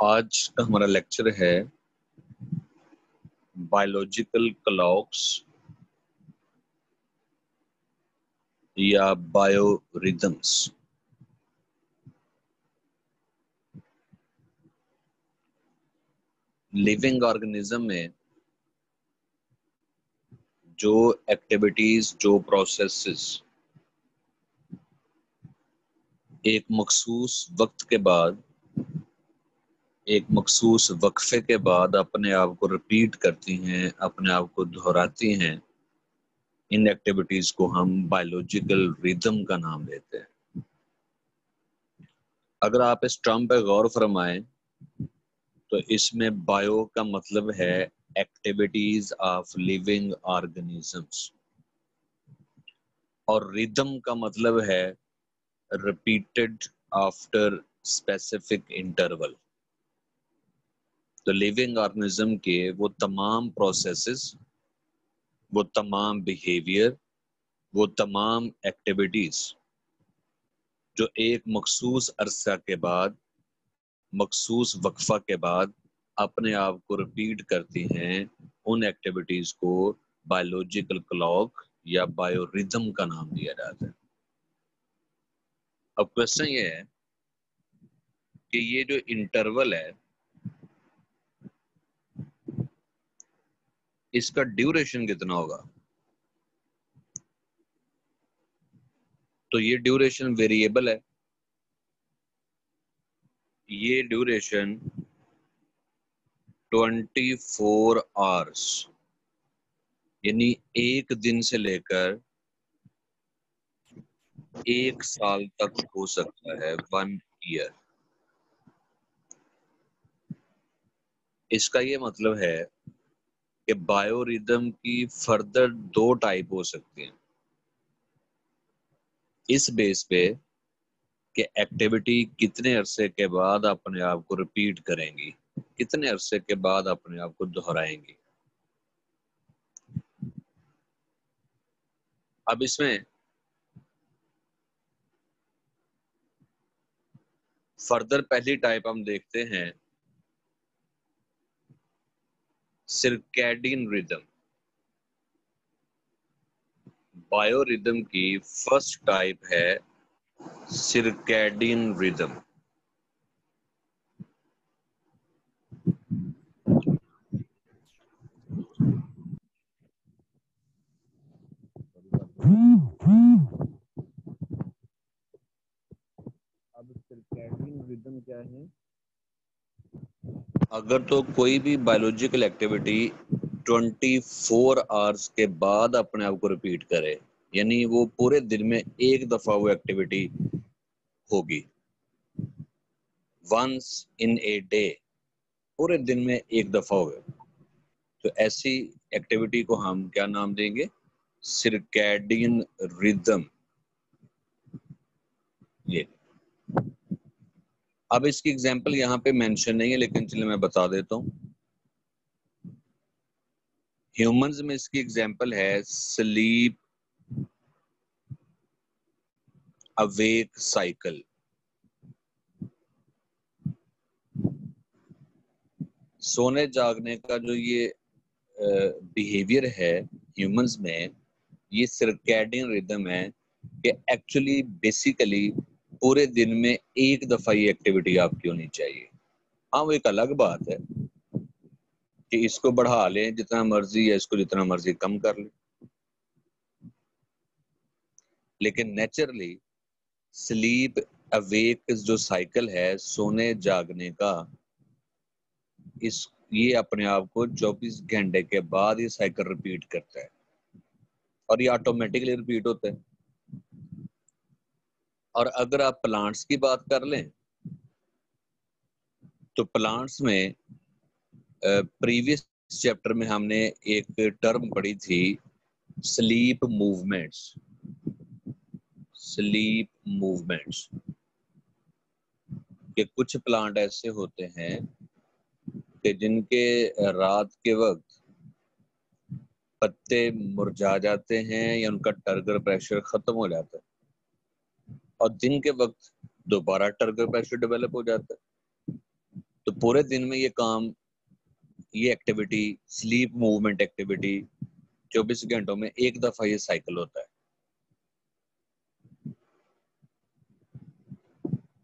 آج کا ہمارا لیکچر ہے بایولوجیکل کلاکس یا بایو ریدمس۔ لیونگ آرگنزم میں جو ایکٹیویٹیز، جو پروسیسز ایک مخصوص وقت کے بعد، ایک مخصوص وقفے کے بعد اپنے آپ کو ریپیٹ کرتی ہیں، اپنے آپ کو دہراتی ہیں، ان ایکٹیویٹیز کو ہم بایولوجیکل ریدم کا نام دیتے ہیں۔ اگر آپ اس ٹرم پہ غور فرمائیں تو اس میں بایو کا مطلب ہے ایکٹیویٹیز آف لیونگ آرگنزمس، اور ریدم کا مطلب ہے ریپیٹڈ آفٹر اسپیسیفک انٹرول۔ تو لیونگ آرگنزم کے وہ تمام پروسیسز، وہ تمام بیہیویئر، وہ تمام ایکٹیویٹیز جو ایک مخصوص عرصہ کے بعد، مخصوص وقفہ کے بعد اپنے آپ کو ریپیٹ کرتی ہیں، ان ایکٹیویٹیز کو بایولوجیکل کلاک یا بایو ریدم کا نام دیا جاتا ہے۔ اب کوشچن یہ ہے کہ یہ جو انٹرول ہے اس کا ڈیوریشن کتنا ہوگا؟ تو یہ ڈیوریشن ویریبل ہے، یہ ڈیوریشن 24 آورس یعنی ایک دن سے لے کر ایک سال تک ہو سکتا ہے، 1 ایئر۔ اس کا یہ مطلب ہے کہ بایو ریدم کی فردر 2 ٹائپ ہو سکتی ہیں، اس بیس پہ کہ ایکٹیویٹی کتنے عرصے کے بعد اپنے آپ کو ریپیٹ کریں گی، کتنے عرصے کے بعد اپنے آپ کو دہرائیں گی۔ اب اس میں فردر پہلی ٹائپ ہم دیکھتے ہیں سرکیڈین ریدم۔ بایو ریدم کی فرسٹ ٹائپ ہے سرکیڈین ریدم۔ اب سرکیڈین ریدم کیا ہے؟ اگر تو کوئی بھی بایولوجیکل ایکٹیویٹی 24 آورس کے بعد اپنے آپ کو ریپیٹ کرے، یعنی وہ پورے دن میں ایک دفعہ وہ ایکٹیویٹی ہوگی، ونس ان اے ڈے، پورے دن میں ایک دفعہ ہوگا، تو ایسی ایکٹیویٹی کو ہم کیا نام دیں گے؟ Circadian rhythm. یہ اب اس کی ایگزامپل یہاں پہ مینشن نہیں ہے، لیکن چلے میں بتا دیتا ہوں۔ ہیومنز میں اس کی ایگزامپل ہے سلیپ اویک سائیکل۔ سونے جاگنے کا جو یہ بیہیویئر ہے ہیومنز میں، یہ سرکیڈین ریدم ہے کہ ایکچولی بیسیکلی پورے دن میں ایک دفعہ یہ ایکٹیویٹی آپ کی ہونی چاہیے۔ ہاں وہ ایک الگ بات ہے کہ اس کو بڑھا لیں جتنا مرضی یا اس کو جتنا مرضی کم کر لیں، لیکن نیچرلی سلیپ اویک جو سائیکل ہے سونے جاگنے کا، یہ اپنے آپ کو 24 گھنٹے کے بعد یہ سائیکل ریپیٹ کرتا ہے، اور یہ آٹومیٹکلی ریپیٹ ہوتا ہے۔ اور اگر آپ پلانٹس کی بات کر لیں تو پلانٹس میں پریویس چیپٹر میں ہم نے ایک ٹرم پڑھی تھی سلیپ موومنٹس۔ سلیپ موومنٹس کہ کچھ پلانٹ ایسے ہوتے ہیں کہ جن کے رات کے وقت پتے مرجھا جاتے ہیں یا ان کا ٹرگر پریشر ختم ہو جاتا ہے، اور دن کے وقت دوبارہ ٹرگر پریشر ڈیولپ ہو جاتا ہے۔ تو پورے دن میں یہ کام، یہ ایکٹیویٹی، سلیپ موومنٹ ایکٹیویٹی 24 گھنٹوں میں ایک دفعہ یہ سائیکل ہوتا ہے.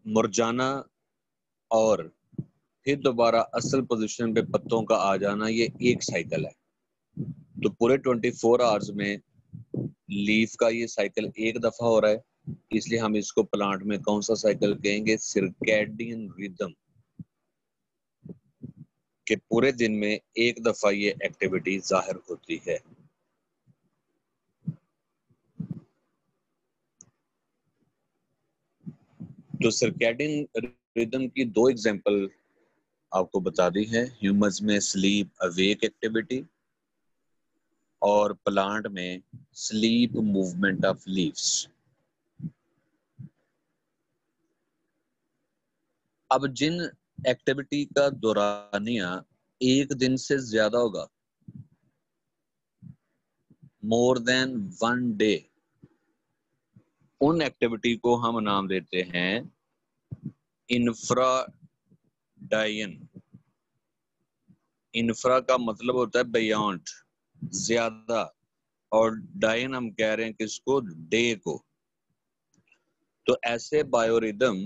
مرجانا اور پھر دوبارہ اصل پوزیشن پہ پتوں کا آ جانا، یہ ایک سائیکل ہے. تو پورے 24 آورز میں لیف کا یہ سائیکل ایک دفعہ ہو رہا ہے، اس لیے ہم اس کو پلانٹ میں کون سا سائیکل کہیں گے؟ سرکیڈین ریدم، کہ پورے دن میں ایک دفعہ یہ ایکٹیویٹی ظاہر ہوتی ہے. تو سرکیڈین ریدم کی 2 ایگزامپل آپ کو بتا دی ہے، ہیومنز میں سلیپ اویک ایکٹیویٹی اور پلانٹ میں سلیپ موومنٹ آف لیوز. اب جن ایکٹیویٹی کا دورانیہ ایک دن سے زیادہ ہوگا، مور دین 1 ڈے، ان ایکٹیویٹی کو ہم نام دیتے ہیں انفرا ڈائن. انفرا کا مطلب ہوتا ہے بیانڈ، زیادہ، اور ڈائن ہم کہہ رہے ہیں کس کو؟ ڈے کو. تو ایسے بایوریدم،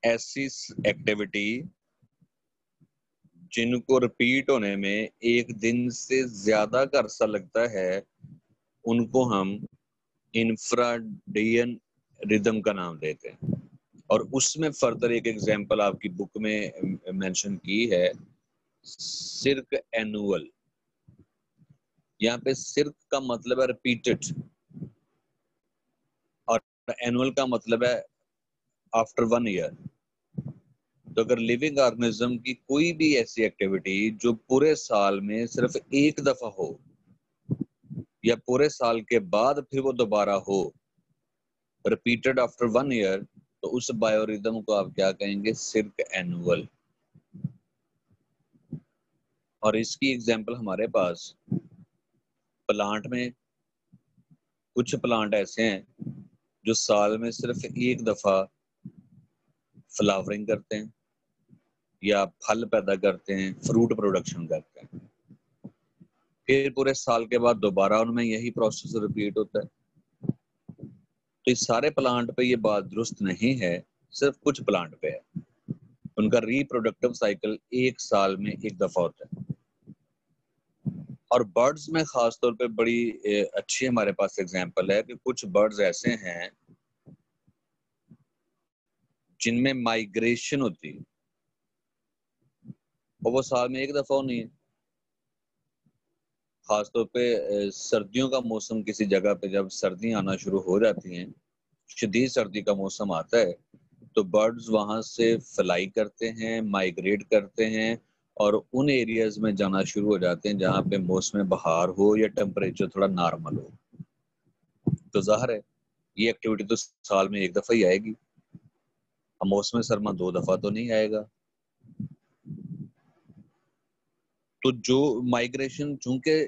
ایسی ایکٹیویٹی جن کو ریپیٹ ہونے میں ایک دن سے زیادہ کا عرصہ لگتا ہے، ان کو ہم انفراڈین ریدم کا نام دیتے ہیں. اور اس میں فردر ایک ایگزامپل آپ کی بک میں مینشن کی ہے، سرک اینول. یہاں پہ سرک کا مطلب ہے ریپیٹڈ، اور اینول کا مطلب ہے آفٹر 1 ایئر. تو اگر لیونگ آرگنزم کی کوئی بھی ایسی ایکٹیویٹی جو پورے سال میں صرف ایک دفعہ ہو، یا پورے سال کے بعد پھر وہ دوبارہ ہو، ریپیٹڈ آفٹر 1 ایئر، تو اس بایوریدم کو آپ کیا کہیں گے؟ سرک اینول. اور اس کی ایگزامپل ہمارے پاس پلانٹ میں، کچھ پلانٹ ایسے ہیں جو سال میں صرف ایک دفعہ فلاورنگ کرتے ہیں یا پھل پیدا کرتے ہیں، فروٹ پروڈکشن کرتے ہیں، پھر پورے سال کے بعد دوبارہ ان میں یہی پروسیس ریپیٹ ہوتا ہے. تو اس سارے پلانٹ پہ یہ بات درست نہیں ہے، صرف کچھ پلانٹ پہ ہے. ان کا ری پروڈکٹیو سائیکل ایک سال میں ایک دفعہ ہوتا ہے. اور برڈز میں خاص طور پہ بڑی اچھی ہمارے پاس ایگزامپل ہے کہ کچھ برڈز ایسے ہیں جن میں مائگریشن ہوتی ہے، اور وہ سال میں ایک دفعہ نہیں ہے. خاص طور پہ سردیوں کا موسم، کسی جگہ پہ جب سردیاں آنا شروع ہو جاتی ہیں، شدید سردی کا موسم آتا ہے، تو برڈز وہاں سے فلائی کرتے ہیں، مائگریٹ کرتے ہیں، اور ان ایریاز میں جانا شروع ہو جاتے ہیں جہاں پہ موسم بہار ہو یا ٹیمپریچر تھوڑا نارمل ہو. تو ظاہر ہے یہ ایکٹیویٹی تو سال میں ایک دفعہ ہی آئے گی، موسم سرما 2 دفعہ تو نہیں آئے گا. تو جو مائگریشن چونکہ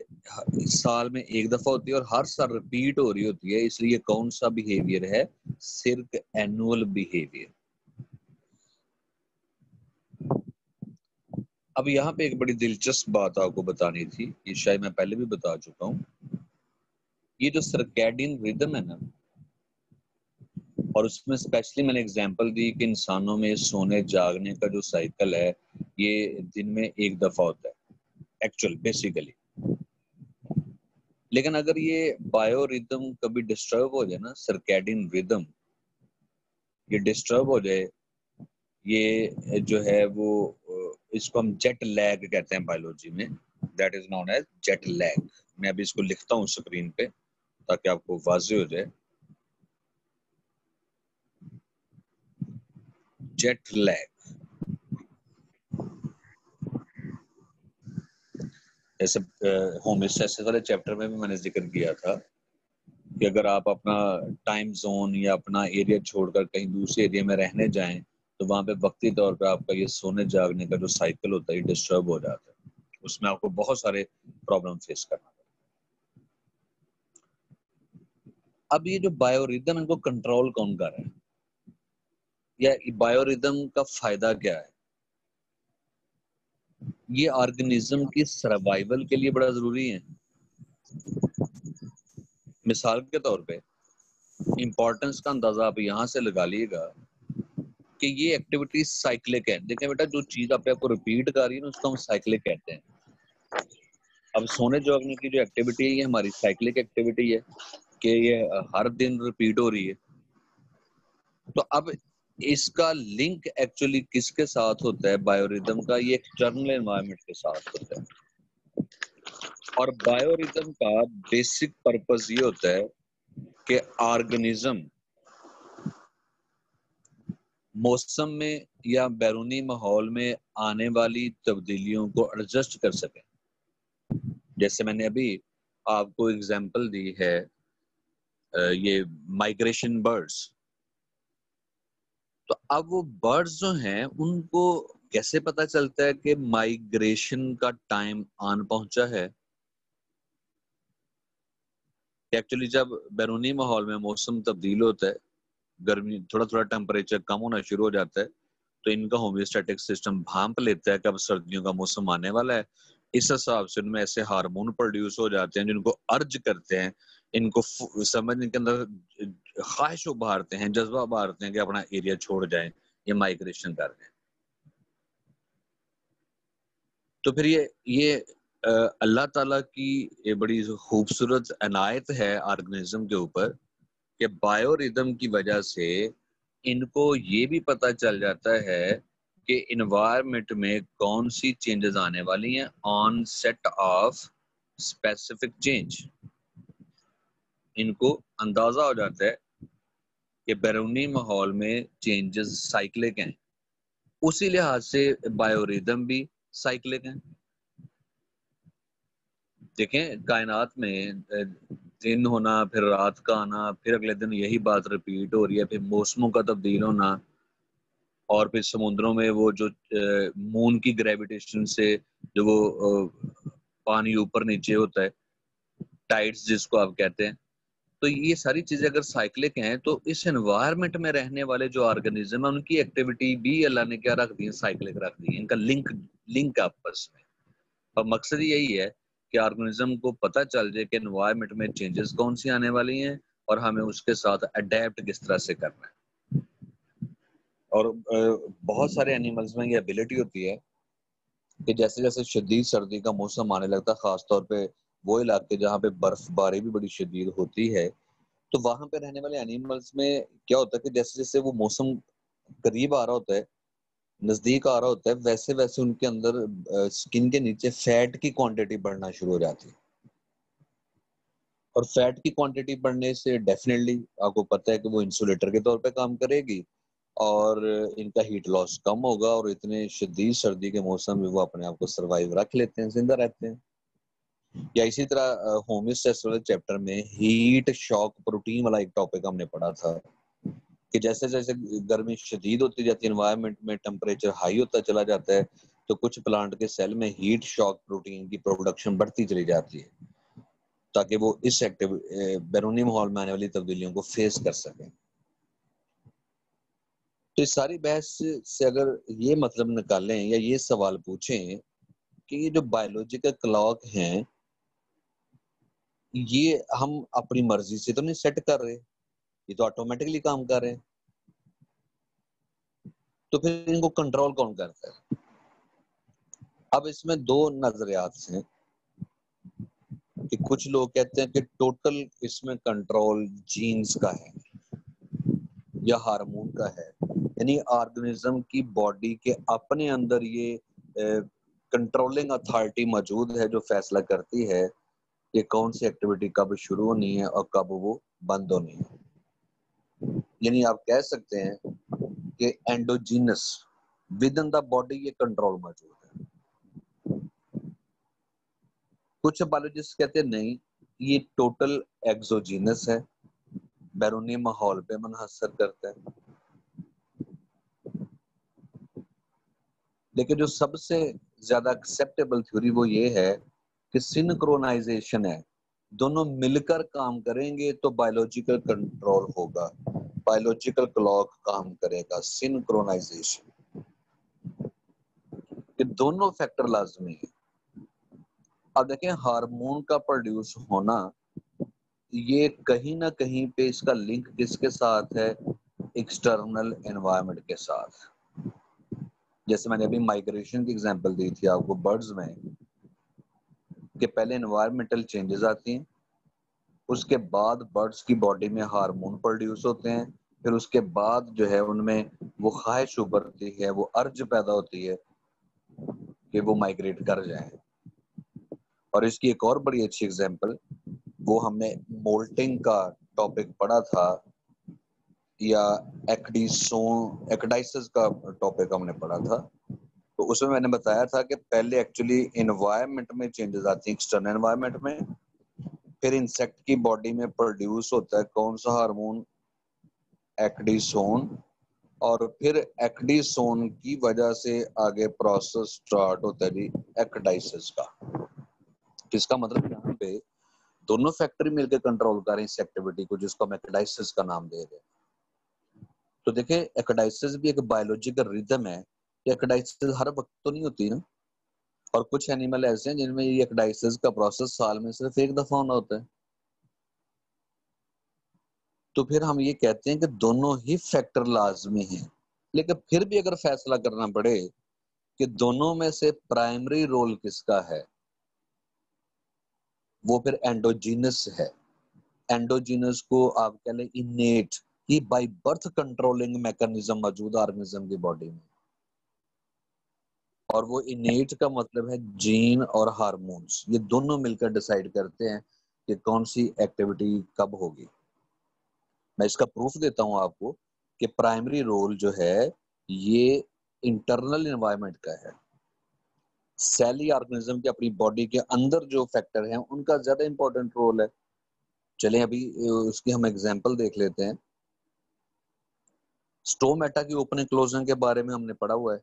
سال میں ایک دفعہ ہوتی ہے اور ہر سال ریپیٹ ہو رہی ہوتی ہے، اس لیے کون سا بیہیویئر ہے؟ سرک اینول بیہیویئر. اب یہاں پہ ایک بڑی دلچسپ بات آپ کو بتانی تھی، یہ شاید میں پہلے بھی بتا چکا ہوں. یہ جو سرکیڈین ریدم ہے نا، اور اس میں اسپیشلی میں نے اگزامپل دی کہ انسانوں میں سونے جاگنے کا جو سائیکل ہے یہ دن میں ایک دفعہ ہوتا ہے ایکچوئل بیسیکلی. لیکن اگر یہ بایو ریدم کبھی ڈسٹرب ہو جائے نا، سرکیڈین ریدم یہ ڈسٹرب ہو جائے، یہ جو ہے وہ اس کو ہم جیٹ لیگ کہتے ہیں بایولوجی میں، that is known as jet lag. میں ابھی اس کو لکھتا ہوں اسکرین پہ تاکہ آپ کو واضح ہو جائے. جیٹ لیگ، جیسے ہومیوسٹیسس والے چیپٹر میں بھی میں نے ذکر کیا تھا کہ اگر آپ اپنا ٹائم زون یا اپنا ایریا چھوڑ کر کہیں دوسرے ایریا میں رہنے جائیں تو وہاں پہ وقتی طور پہ آپ کا یہ سونے جاگنے کا جو سائیکل ہوتا ہے یہ ڈسٹرب ہو جاتا ہے. اس میں آپ کو بہت سارے پرابلم فیس کرنا پڑتا ہے. اب یہ جو بایو ریدم ان کو کنٹرول کون کر رہا ہے، یا بایو ریدم کا فائدہ کیا ہے؟ یہ آرگنزم کی سروائیول کے لیے بڑا ضروری ہے. مثال کے طور پہ امپورٹنس کا اندازہ آپ یہاں سے لگا لیے گا کہ یہ ایکٹیویٹی سائیکلک ہے. دیکھیں بیٹا، جو چیز آپ کو ریپیٹ کر رہی ہے نا، اس کو ہم سائیکلک کہتے ہیں. اب سونے جاگنے کی جو ایکٹیویٹی ہے یہ ہماری سائیکلک ایکٹیویٹی ہے کہ یہ ہر دن ریپیٹ ہو رہی ہے. تو اب اس کا لنک ایکچولی کس کے ساتھ ہوتا ہے؟ بایوریدم کا. یہ ایکسٹرنل انوائرمنٹ کے ساتھ ہوتا ہے. اور بایوریدم کا بیسک پرپز یہ ہوتا ہے کہ آرگنزم موسم میں یا بیرونی ماحول میں آنے والی تبدیلیوں کو ایڈجسٹ کر سکے. جیسے میں نے ابھی آپ کو اگزامپل دی ہے یہ مائگریشن برڈز. تو اب وہ برڈز جو ہیں ان کو کیسے پتا چلتا ہے کہ مائگریشن کا ٹائم آن پہنچا ہے؟ ایکچولی جب بیرونی ماحول میں موسم تبدیل ہوتا ہے، گرمی تھوڑا ٹیمپریچر کم ہونا شروع ہو جاتا ہے، تو ان کا ہومیوسٹیٹک سسٹم بھانپ لیتا ہے کہ اب سردیوں کا موسم آنے والا ہے. اس حساب سے ان میں ایسے ہارمون پروڈیوس ہو جاتے ہیں جن کو ارج کرتے ہیں، ان کو سمجھنے کے اندر خواہش ابھارتے ہیں، جذبہ ابھارتے ہیں کہ اپنا ایریا چھوڑ جائیں، یہ مائگریشن کر رہے ہیں. تو پھر یہ اللہ تعالیٰ کی بڑی خوبصورت عنایت ہے آرگنزم کے اوپر کہ بایو ریدم کی وجہ سے ان کو یہ بھی پتہ چل جاتا ہے کہ انوائرمنٹ میں کون سی چینجز آنے والی ہیں on set of specific change. ان کو اندازہ ہو جاتا ہے کہ بیرونی ماحول میں چینجز سائیکلک ہیں. اسی لحاظ سے بایو ریدم بھی سائیکلک ہیں. دیکھیں کائنات میں دن ہونا، پھر رات کا آنا، پھر اگلے دن یہی بات ریپیٹ ہو رہی ہے، پھر موسموں کا تبدیل ہونا، اور پھر سمندروں میں وہ جو مون کی گریویٹیشن سے جو وہ پانی اوپر نیچے ہوتا ہے، ٹائڈز جس کو آپ کہتے ہیں. تو یہ ساری چیزیں اگر سائیکلک ہیں تو اس انوائرمنٹ میں رہنے والے جو آرگنزم ہیں ان کی ایکٹیویٹی بھی اللہ نے کیا رکھ دی ہے؟ سائیکلک رکھ دی ہے. ان کا لنک آپس میں. اور مقصد یہی ہے کہ آرگنزم کو پتہ چل جائے کہ انوائرمنٹ میں چینجز کون سی آنے والی ہیں اور ہمیں اس کے ساتھ اڈیپٹ کس طرح سے کرنا ہے. اور بہت سارے اینیملز میں یہ ایبلٹی ہوتی ہے کہ جیسے جیسے شدید سردی کا موسم آنے لگتا ہے، خاص طور پہ وہ علاقے جہاں پہ برف باری بھی بڑی شدید ہوتی ہے، تو وہاں پہ رہنے والے اینیملز میں کیا ہوتا ہے کہ جیسے جیسے وہ موسم قریب آ رہا ہوتا ہے، نزدیک آ رہا ہوتا ہے، ویسے ویسے ان کے اندر سکن کے نیچے فیٹ کی کوانٹٹی بڑھنا شروع ہو جاتی ہے. اور فیٹ کی کوانٹٹی بڑھنے سے ڈیفینیٹلی آپ کو پتہ ہے کہ وہ انسولیٹر کے طور پہ کام کرے گی اور ان کا ہیٹ لاس کم ہوگا، اور اتنے شدید سردی کے موسم میں وہ اپنے آپ کو سروائیو رکھ لیتے ہیں، زندہ رہتے ہیں. یا اسی طرح ہومیوسٹیسس والے چیپٹر میں ہیٹ شاک پروٹین والا ایک ٹاپک ہم نے پڑھا تھا کہ جیسے جیسے گرمی شدید ہوتی جاتی ہے، انوائرمنٹ میں ٹمپریچر ہائی ہوتا چلا جاتا ہے، تو کچھ پلانٹ کے سیل میں ہیٹ شاک پروٹین کی پروڈکشن بڑھتی چلی جاتی ہے تاکہ وہ اس بیرونی ماحول میں آنے والی تبدیلیوں کو فیس کر سکیں. تو اس ساری بحث سے اگر یہ مطلب نکالیں یا یہ سوال پوچھیں کہ یہ جو بایولوجیکل کلاک ہیں یہ ہم اپنی مرضی سے تو نہیں سیٹ کر رہے، یہ تو آٹومیٹکلی کام کر رہے ہیں، تو پھر ان کو کنٹرول کون کرتا ہے؟ اب اس میں دو نظریات ہیں کہ کچھ لوگ کہتے ہیں کہ ٹوٹل اس میں کنٹرول جینز کا ہے یا ہارمون کا ہے، یعنی آرگنزم کی باڈی کے اپنے اندر یہ کنٹرولنگ اتھارٹی موجود ہے جو فیصلہ کرتی ہے کہ کون سی ایکٹیویٹی کب شروع ہونی ہے اور کب وہ بند ہونی ہے. یعنی آپ کہہ سکتے ہیں کہ endogenous with in the body یہ کنٹرول موجود ہے. کچھ بایولوجسٹ کہتے ہیں نہیں، یہ ٹوٹل ایکزوجینس ہے، بیرونی ماحول پہ منحصر کرتا ہے. لیکن جو سب سے زیادہ ایکسیپٹیبل تھیوری وہ یہ ہے کہ سنکرونائزیشن ہے، دونوں مل کر کام کریں گے تو بایولوجیکل کنٹرول ہوگا، بایولوجیکل کلاک کام کرے گا. سنکرونائزیشن کہ دونوں فیکٹر لازمی ہے. اب دیکھیں ہارمون کا پروڈیوس ہونا یہ کہیں نہ کہیں پہ اس کا لنک کس کے ساتھ ہے؟ ایکسٹرنل انوائرمنٹ کے ساتھ. جیسے میں نے ابھی مائگریشن کی ایگزامپل دی تھی آپ کو برڈز میں، کہ پہلے انوائرمنٹل چینجز آتی ہیں، اس کے بعد برڈز کی باڈی میں ہارمون پروڈیوس ہوتے ہیں، پھر اس کے بعد جو ہے ان میں وہ خواہش ابھرتی ہے، وہ ارج پیدا ہوتی ہے کہ وہ مائگریٹ کر جائیں. اور اس کی ایک اور بڑی اچھی ایگزامپل، وہ ہم نے مولٹنگ کا ٹاپک پڑھا تھا، یا ایکڈائسس کا ٹاپک ہم نے پڑھا تھا. تو اس میں نے بتایا تھا کہ پہلے ایکچولی انوائرمنٹ میں چینجز آتی ہیں، ایکسٹرنل انوائرمنٹ میں، پھر انسیکٹ کی باڈی میں پروڈیوس ہوتا ہے کون سا ہارمون؟ ایکڈیسون. اور پھر ایکڈیسون کی وجہ سے آگے پروسیس سٹارٹ ہوتا ہے جی ایکڈائسس کا. جس کا مطلب یہاں پہ دونوں فیکٹر مل کے کنٹرول کر رہے ہیں اس ایکٹیویٹی کو، جس کو ہم ایکڈائسس کا نام دے رہے ہیں. تو دیکھیں ایکڈائسس بھی ایک بایولوجیکل ریدم ہے. ایکڈائسس ہر وقت تو نہیں ہوتی نا، اور کچھ اینیمل ایسے ہیں جن میں یہ ایکڈائسس کا پروسیس سال میں صرف ایک دفعہ ہونا ہوتا ہے. تو پھر ہم یہ کہتے ہیں کہ دونوں ہی فیکٹر لازمی ہیں. لیکن پھر بھی اگر فیصلہ کرنا پڑے کہ دونوں میں سے پرائمری رول کس کا ہے، وہ پھر اینڈوجینس ہے. اینڈوجینس کو آپ کہہ لیں انیٹ کی بائی برتھ کنٹرولنگ میکانزم موجود ہے آرگنزم کی باڈی میں. اور وہ انیٹ کا مطلب ہے جین اور ہارمونز، یہ دونوں مل کر ڈیسائیڈ کرتے ہیں کہ کون سی ایکٹیویٹی کب ہوگی. میں اس کا پروف دیتا ہوں آپ کو کہ پرائمری رول جو ہے یہ انٹرنل انوائرمنٹ کا ہے. سیلی آرگنزم کے اپنی باڈی کے اندر جو فیکٹر ہیں ان کا زیادہ امپورٹنٹ رول ہے. چلیں ابھی اس کی ہم ایگزامپل دیکھ لیتے ہیں. سٹومیٹا کی اوپننگ کلوزنگ کے بارے میں ہم نے پڑھا ہوا ہے.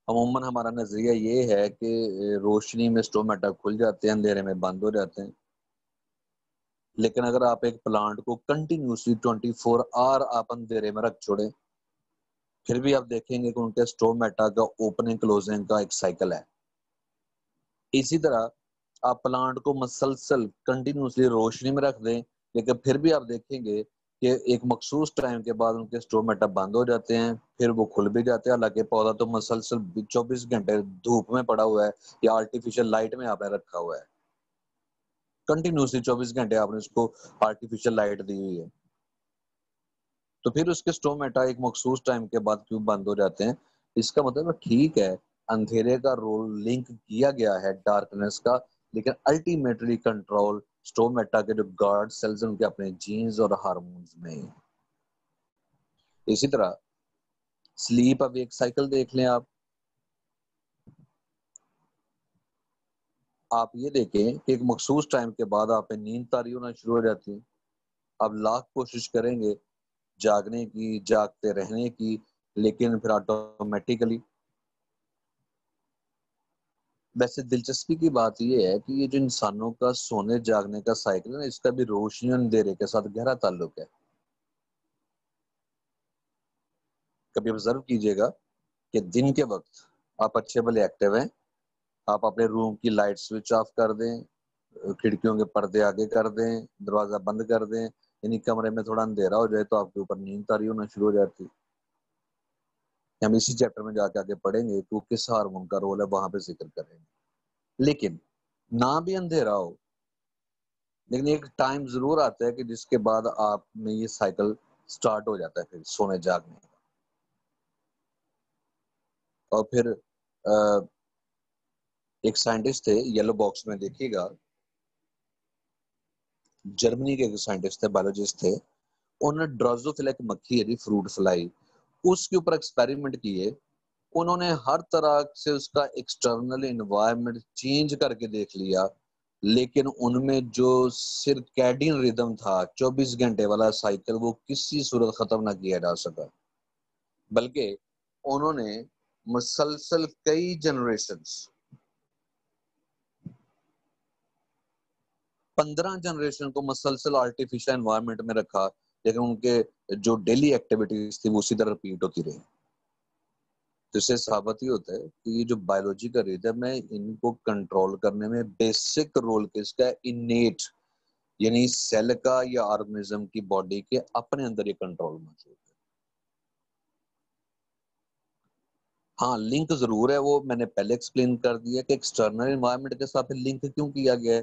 عموماً ہمارا نظریہ یہ ہے کہ روشنی میں سٹومیٹا کھل جاتے ہیں، اندھیرے میں بند ہو جاتے ہیں. لیکن اگر آپ ایک پلانٹ کو کنٹینیوسلی 24 آور آپ اندھیرے میں رکھ چھوڑیں، پھر بھی آپ دیکھیں گے کہ ان کے سٹومیٹا کا اوپننگ کلوزنگ کا ایک سائیکل ہے. اسی طرح آپ پلانٹ کو مسلسل کنٹینیوسلی روشنی میں رکھ دیں، لیکن پھر بھی آپ دیکھیں گے کہ ایک مخصوص ٹائم کے بعد ان کے سٹومیٹا بند ہو جاتے ہیں، پھر وہ کھل بھی جاتے ہیں. حالانکہ پودا تو مسلسل 24 گھنٹے دھوپ میں پڑا ہوا ہے یا آرٹیفیشل لائٹ میں آپ نے رکھا ہوا ہے، کنٹینیوسلی 24 گھنٹے آپ نے اس کو آرٹیفیشل لائٹ دی ہوئی ہے. تو پھر اس کے سٹومیٹا ایک مخصوص ٹائم کے بعد کیوں بند ہو جاتے ہیں؟ اس کا مطلب ٹھیک ہے اندھیرے کا رول لنک کیا گیا ہے ڈارکنیس کا، لیکن الٹیمیٹلی کنٹرول سٹومیٹا کے جو گارڈ سیلز ہیں ان کے اپنے جینز اور ہارمونز میں. اسی طرح سلیپ اب ایک سائیکل دیکھ لیں. آپ یہ دیکھیں کہ ایک مخصوص ٹائم کے بعد آپ پہ نیند طاری ہونا شروع ہو جاتی ہے. آپ لاکھ کوشش کریں گے جاگنے کی، جاگتے رہنے کی، لیکن پھر آٹومیٹیکلی. ویسے دلچسپی کی بات یہ ہے کہ یہ جو انسانوں کا سونے جاگنے کا سائیکل ہے، اس کا بھی روشنی اور اندھیرے کے ساتھ گہرا تعلق ہے. کبھی آبزرو کیجئے گا کہ دن کے وقت آپ اچھے بھلے ایکٹیو ہیں، آپ اپنے روم کی لائٹ سوئچ آف کر دیں، کھڑکیوں کے پردے آگے کر دیں، دروازہ بند کر دیں، یعنی کمرے میں تھوڑا اندھیرا ہو جائے تو آپ کے اوپر نیند طاری ہونا شروع ہو جاتی. ہم اسی چیپٹر میں جا کے آگے پڑھیں گے کہ کس ہارمون کا رول ہے، وہاں پہ ذکر کریں گے. لیکن نہ بھی اندھیرا ہو، لیکن ایک ٹائم ضرور آتا ہے کہ جس کے بعد آپ میں یہ سائیکل سٹارٹ ہو جاتا ہے پھر سونے جاگنے کا. اور پھر ایک سائنٹسٹ تھے، یلو باکس میں دیکھیے گا، جرمنی کے ایک سائنٹسٹ تھے، بایولوجسٹ تھے. انہوں نے ڈرازوفیلا ایک مکھی ہے فروٹ فلائی، اس کے اوپر ایکسپیریمنٹ کیے. انہوں نے ہر طرح سے اس کا ایکسٹرنل انوائرمنٹ چینج کر کے دیکھ لیا، لیکن ان میں جو سرکیڈین ریدم تھا 24 گھنٹے والا سائیکل، وہ کسی صورت ختم نہ کیا جا سکا. بلکہ انہوں نے مسلسل کئی جنریشنز 15 جنریشن کو مسلسل آرٹیفیشل انوائرمنٹ میں رکھا، لیکن ان کے جو ڈیلی ایکٹیویٹیز تھی وہ اسی طرح ریپیٹ ہوتی رہی. تو اس سے ثابت ہی ہوتا ہے کہ یہ جو بایولوجی کا ریدم ہے ان کو کنٹرول کرنے میں بیسک رول کس کا ہے؟ انیٹ، یعنی سیل کا یا آرگنزم کی باڈی کے اپنے اندر یہ کنٹرول موجود ہے. ہاں لنک ضرور ہے، وہ میں نے پہلے ایکسپلین کر دیا کہ ایکسٹرنل انوائرمنٹ کے ساتھ لنک کیوں کیا گیا ہے،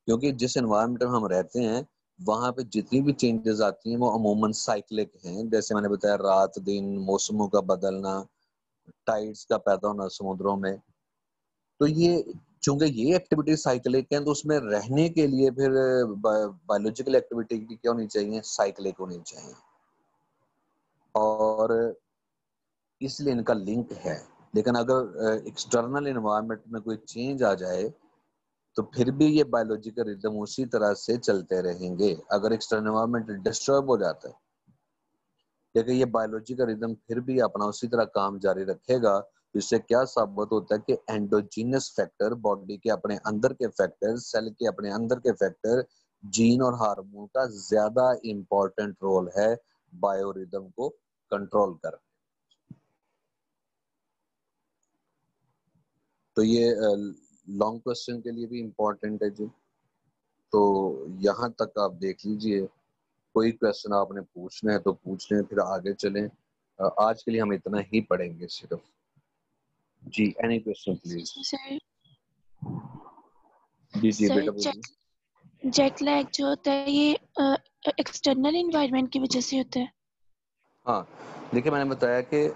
کیونکہ جس انوائرمنٹ میں ہم رہتے ہیں وہاں پہ جتنی بھی چینجز آتی ہیں وہ عموماً سائیکلک ہیں. جیسے میں نے بتایا رات دن، موسموں کا بدلنا، ٹائڈز کا پیدا ہونا سمندروں میں. تو یہ چونکہ یہ ایکٹیویٹی سائیکلک ہیں تو اس میں رہنے کے لیے پھر بایولوجیکل ایکٹیویٹی کیا ہونی چاہیے؟ سائیکلک ہونی چاہیے. اور اس لیے ان کا لنک ہے. لیکن اگر ایکسٹرنل انوائرمنٹ میں کوئی چینج آ جائے تو پھر بھی یہ بایولوجیکل ریدم اسی طرح سے چلتے رہیں گے. اگر ایکسٹرنل انوائرمنٹ ڈسٹرب ہو جاتا ہے لیکن یہ بایولوجیکل ریدم پھر بھی اپنا اسی طرح کام جاری رکھے گا. جس سے کیا ثابت ہوتا ہے کہ اینڈوجینس فیکٹر، باڈی کے اپنے اندر کے فیکٹر، سیل کے اپنے اندر کے فیکٹر، جین اور ہارمون کا زیادہ امپورٹنٹ رول ہے بایو ریدم کو کنٹرول کرنے. تو یہ لانگ کوسچن کے لیے بھی امپورٹنٹ ہے جی. تو یہاں تک آپ دیکھ لیجئے، کوئی کوسچن آپ نے پوچھنا ہے تو پوچھ لیں، پھر آگے چلیں. آج کے لیے ہم اتنا ہی پڑھیں گے صرف. جی اینی کوسچن پلیز. جی سر بیٹا بولیے. جیٹ لیگ جو ہوتا ہے یہ ایکسٹرنل انوائرمنٹ کی وجہ سے ہوتا ہے؟ ہاں دیکھیں میں نے بتایا کہ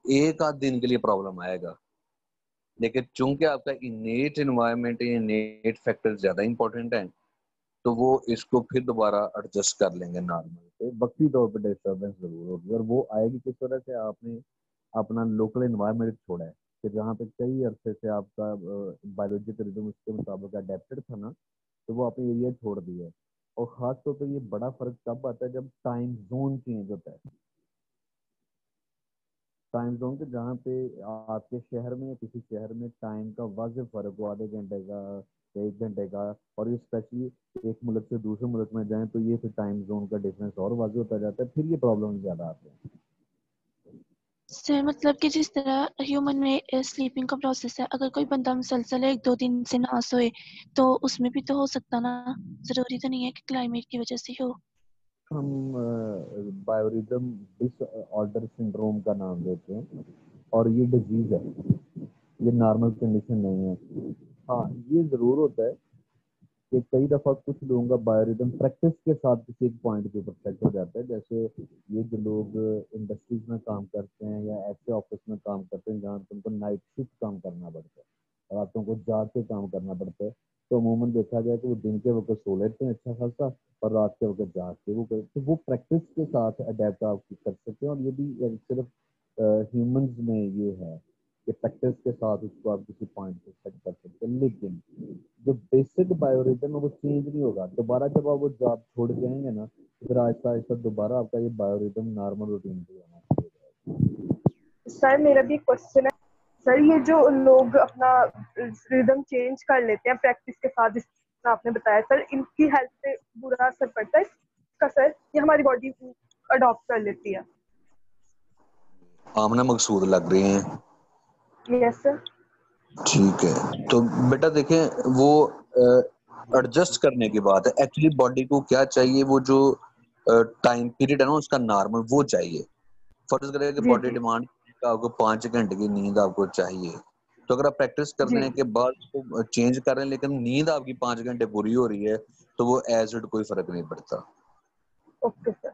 ایک آدھ دن کے لیے پرابلم آئے گا، لیکن چونکہ آپ کا انیٹ انوائرمنٹ، انیٹ فیکٹر زیادہ امپورٹنٹ ہیں تو وہ اس کو پھر دوبارہ ایڈجسٹ کر لیں گے نارمل پہ. وقتی طور پہ ڈسٹربنس ضرور ہوگی اور وہ آئے گی کس طرح سے؟ آپ نے اپنا لوکل انوائرمنٹ چھوڑا ہے کہ جہاں پہ کئی عرصے سے آپ کا بایولوجیکل ریدم اس کے مطابق اڈیپٹڈ تھا نا، تو وہ اپنے ایریا چھوڑ دیا ہے. اور خاص طور پہ یہ بڑا فرق تب آتا ہے جب ٹائم زون چینج ہوتا ہے. ٹائم زون کے جہاں پہ آپ کے شہر میں یا کسی شہر میں ٹائم کا واضح فرق ہو، آدھے گھنٹے کا، 1 گھنٹے کا، اور یہ اسپیشلی ایک ملک سے دوسرے ملک میں جائیں تو یہ پھر ٹائم زون کا ڈفرینس اور واضح ہوتا جاتا ہے. پھر یہ پرابلم زیادہ آتے ہیں. سر مطلب کہ جس طرح ہیومن میں سلیپنگ کا پروسیس ہے، اگر کوئی بندہ مسلسل 1-2 دن سے نہ سوئے تو اس میں بھی تو ہو سکتا نا؟ ضروری تو نہیں ہے کہ کلائمیٹ کی وجہ سے ہو. ہم بایوریدم ڈس آرڈر سنڈروم کا نام دیتے ہیں اور یہ ڈیزیز ہے، یہ نارمل کنڈیشن نہیں ہے. ہاں یہ ضرور ہوتا ہے کہ کئی دفعہ کچھ لوگوں کا بایوریدم پریکٹس کے ساتھ کسی ایک پوائنٹ کے اوپر سیٹ ہو جاتا ہے. جیسے یہ جو لوگ انڈسٹریز میں کام کرتے ہیں یا ایسے آفس میں کام کرتے ہیں جہاں تم کو نائٹ شفٹ کام کرنا پڑتا ہے، راتوں کو جاگ کے کام کرنا پڑتا ہے، تو عموماً دیکھا جائے کہ وہ دن کے وقت سو لیتے ہیں اچھا خاصا اور رات کے وقت جاگ کے وہ کرتے. تو وہ پریکٹس کے ساتھ اڈیپٹ آپ کر سکتے ہیں. اور یہ بھی صرف ہیومنز میں یہ ہے کہ پریکٹس کے ساتھ اس کو آپ کسی پوائنٹ پہ سیٹ کر سکتے ہیں. لیکن جو بیسک بایوریدم ہے وہ چینج نہیں ہوگا. دوبارہ جب آپ وہ جاب چھوڑ کے آئیں گے نا پھر آہستہ آہستہ دوبارہ آپ کا یہ بایوریدم نارمل روٹین پہ آنا شروع ہو جائے گا. سر میرا بھی کوشچن ہے سر، یہ جو لوگ اپنا ریدم چینج کر لیتے ہیں پریکٹس کے ساتھ، جس طرح آپ نے بتایا سر، ان کی ہیلتھ پہ برا اثر پڑتا ہے اس کا سر؟ یہ ہماری باڈی اڈاپٹ کر لیتی ہے؟ آمنہ مقصود لگ رہی ہیں. یس سر. ٹھیک ہے تو بیٹا دیکھیں وہ ایڈجسٹ کرنے کی بات ہے. ایکچولی باڈی کو کیا چاہیے؟ وہ جو ٹائم پیریڈ ہے نا اس کا نارمل وہ چاہیے. فرض کرے کہ جی باڈی جی ڈیمانڈ آپ کو 5 گھنٹے کی نیند آپ کو چاہیے، تو اگر آپ پریکٹس جی کرنے کے بعد چینج کر رہے ہیں لیکن نیند آپ کی 5 گھنٹے پوری ہو رہی ہے تو وہ ایز اٹ کوئی فرق نہیں پڑتا. Okay sir.